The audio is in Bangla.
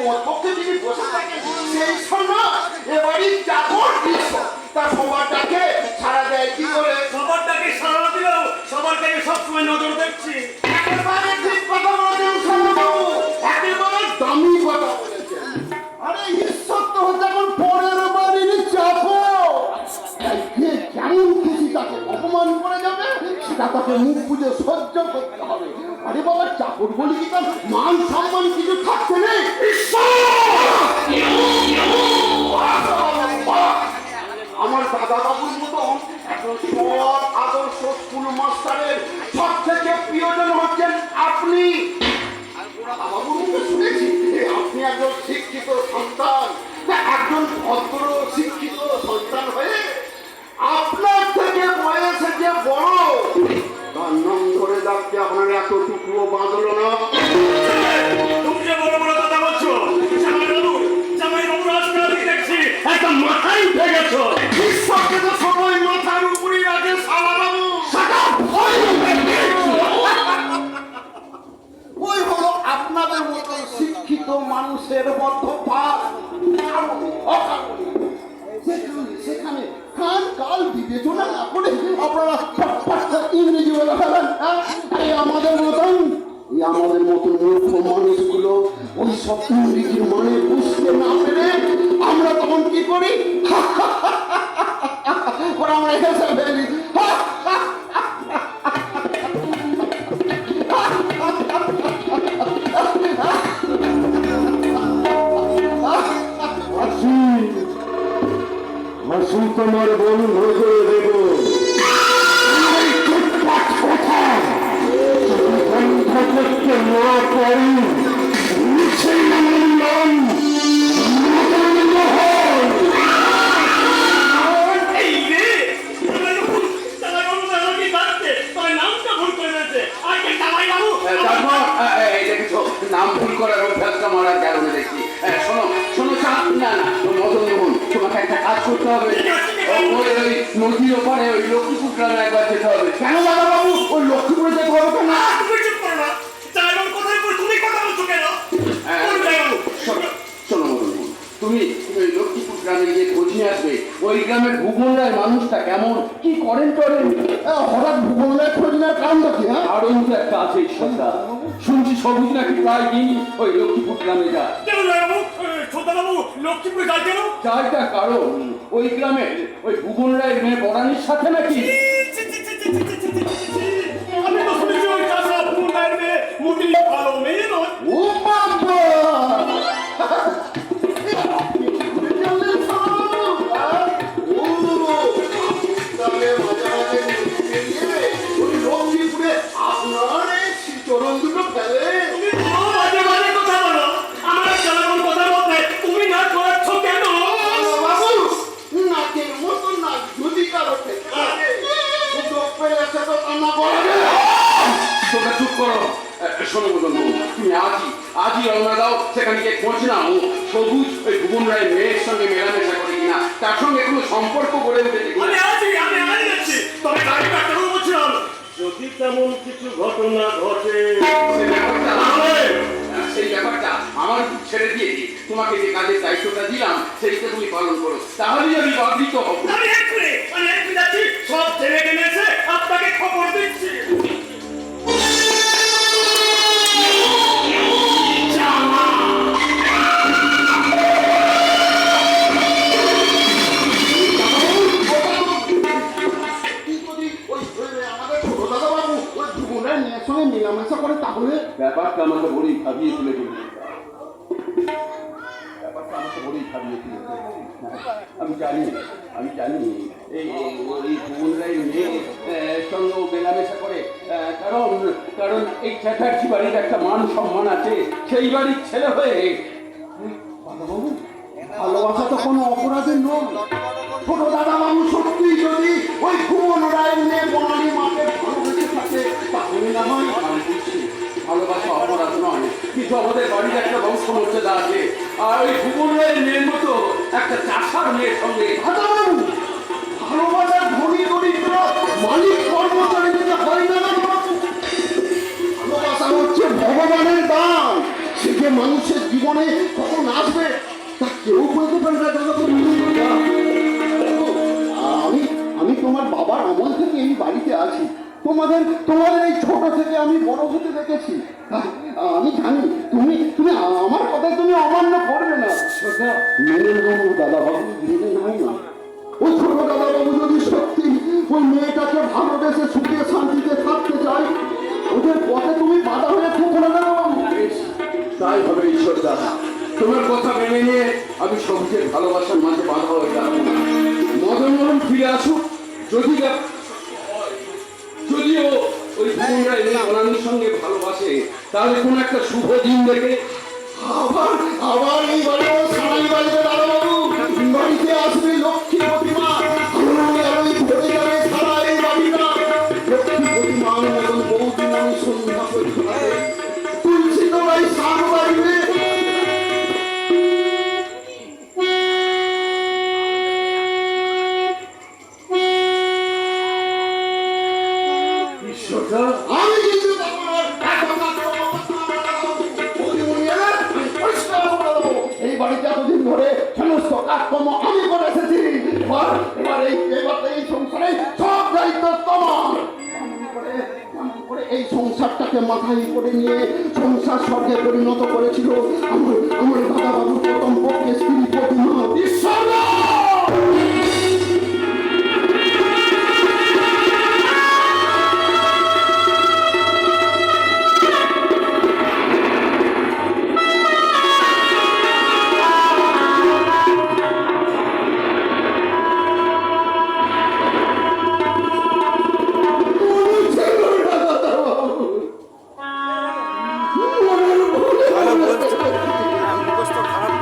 কোমর পক্ষে তিনি বসে থাকেন সেই সময় এবারই চাকর বিশ্ব তার সবারটাকে ছাড়া দেয় কি করে? সবারটাকে সারা দিলেও সবারটাকে সবসময় নজর দেখছি। একেবারে ঠিক কথা বলেছেন বাবু, একেবারে দামি কথা বলেছেন। আরে ঈশ্বর তো হচ্ছে এখন পরের বাড়ির চাকর, কেমন খুশি তাকে অপমান করে যাবে সেটা তাকে মুখ বুঝে সহ্য করতে হবে। আরে বাবা, চাকর বলি কি তার মান সম্মান কিছু থাকতে নেই? আমার দাদা বাবুর মতন একজন সৎ আদর্শ স্কুল মাস্টারের সব থেকে প্রিয়জন হচ্ছেন আপনি। বাবুর মুখে শুনেছি আপনি একজন শিক্ষিত সন্তান, একজন ভদ্র শিক্ষিত সন্তান হয়ে আপনার থেকে বয়সে যে বড় তার নাম ধরে ডাকতে আপনার এতটুকুও বাঁধলো না। তুমি যে বড় বড় কথা বলছো, জামাইবাবু রাজনীতি দেখছি একদম মাথায় উঠে গেছো। ঈশ্বরকে তো সবাই মাথার উপরে রাখে শালা বাবু। ওই হলো আপনাদের মতো শিক্ষিত মানুষের মধ্যপাত। সেখানে কান কাল বিবেচনা না করে আপনারা ইংরেজি বলে ফেলেন। আমাদের মতন মূর্খ মানুষগুলো ওই সব ইংরেজির মানে বুঝতে না পেরে আমরা তখন কি করি? আমরা হেসে ফেলি। তোমার বন্ধ করে দেব। বন্ধ করতে না পারি নাম ভুল করার অভ্যাসটা মারার কারণে দেখি। শোনো শোনো না না মদন মোহন, তোমাকে একটা কাজ করতে হবে। ওই নদীর ওপারে ওই লক্ষ্মীপুর গ্রামে একবার যেতে হবে। কেন দাদা বাবু? ওই লক্ষ্মীপুরে যেতে হবে কেন? শোনো মদন মোহন, তুমি ওই লক্ষ্মীপুর গ্রামে গিয়ে খোঁজ নিয়ে আসবে ওই গ্রামের ভূগোল রায় মানুষটা কেমন, কি করেন টরেন। হঠাৎ ভূগোল রায় খোঁজ নেওয়ার কারণটা কি? আরো তো একটা আছে সন্ধ্যা, শুনছি সবুজ নাকি প্রায় দিন ওই লক্ষ্মীপুর গ্রামে যায়। লক্ষ্মীপুরে যায় কেন? যাইটা কারণ ওই গ্রামের ওই ভুবন রায়ের মেয়ে বরানির সাথে নাকি। আমি তো শুনেছি ওই চাষা ভুবন রায়ের মেয়ে মোটেই ভালো মেয়ে নয়। ও বাবা, চরণ দুটো ফেলে চুপ করো। শোনো বলুন, তুমি আজই রওনা দাও, সেখানে গিয়ে খোঁজ নাও সবুজ ওই ভুবন রায়ের মেয়ের সঙ্গে মেলামেশা করে কিনা, তার সঙ্গে কোনো সম্পর্ক গড়ে উঠেছে কিনা। যদি তেমন কিছু ঘটনা ঘটে সেই ব্যাপারটা আমার ছেড়ে দিয়ে তোমাকে যে কাজের দায়িত্বটা দিলাম সেইটা তুমি পালন করো, তাহলেই আমি বাধিত হব। সব ছেড়ে কিনেছে, আপনাকে খবর দিচ্ছি। মেলামেশা করে তাহলে ব্যাপারটা আমাকে বলেই ভাবিয়ে তুলে আমি জানি এই ভুবন রায়ের মেয়ের সঙ্গে মেলামেশা করে, কারণ এই চ্যাটার্জি বাড়ির একটা মান সম্মান আছে, সেই বাড়ির ছেলে হয়ে। বাবু, ভালোবাসা তো কোনো অপরাধের নয়। ছোট দাদা বাবু সত্যি যদি ওই ভুবন রায়ের মেয়ে বনানী মাকে ভালোবেসে থাকে তাহলে না হয়। ভালোবাসা অপরাধ নয়, কিন্তু আমাদের বাড়ির একটা বংশ মর্যাদা আছে, আর ওই ভুবন রায়ের মেয়ের মতো একটা চাষার মেয়ের সঙ্গে ভালোবাসার ধনী দরিদ্র মালিক কর্মচারী যেতে হয় না। ভালোবাসা হচ্ছে ভগবানের দান, সেটা যে মানুষের জীবনে কখন আসবে তা কেউ বলতে পারে না দাদাবাবু। আমি আমি তোমার বাবার আমল থেকে এই বাড়িতে আছি, তোমাদের এই ছোট থেকে আমি বড় হতে দেখেছি। আমি জানি তুমি তুমি আমার কথা তুমি অমান্য করবে না। মেনে নেবো দাদাবাবু, মেনে নাই না। ওই ছোট দাদাবাবু যদি সত্যি ওই মেয়েটাকে ভালোবেসে সুখে শান্তিতে থাকতে চাই, ওদের পথে তুমি বাধা হয়ে থেকো না দাদাবাবু। তাই হবে ঈশ্বর দাদা, তোমার কথা মেনে নিয়ে আমি সবচেয়ে ভালোবাসার মাঝে বাধা হয়ে যাবো না। মদন মোহন ফিরে আসুক, যদিও ওই ভুবনরা এই অনানির সঙ্গে ভালোবাসে, তাহলে কোন একটা শুভ দিন দেখে আবার এই বাড়ি সারাই বাড়িতে দাদাবাবু বাড়িতে আসবে লক্ষ্মী প্রতিমা, ভরে যাবে সারা এই বাড়িটা। লক্ষ্মী প্রতিমা মতন বৌদি মানুষ সন্ধ্যা পর্যন্ত তুলসী তোমায় সার বাড়িবে। ঈশ্বরদা, আমি কিন্তু তোমার এই বাড়িতে এতদিন ধরে সমস্ত কাজকর্ম আমি করে এসেছি। এবার এই সংসারে সব দায়িত্ব তোমার। এমন করে এই সংসারটাকে মাথায় করে নিয়ে সংসার স্বর্গে পরিণত করেছিল আমার দাদাবাবুর প্রথম পক্ষে স্ত্রী প্রতিমা। ঈশ্বর মুখস্থ খারাপ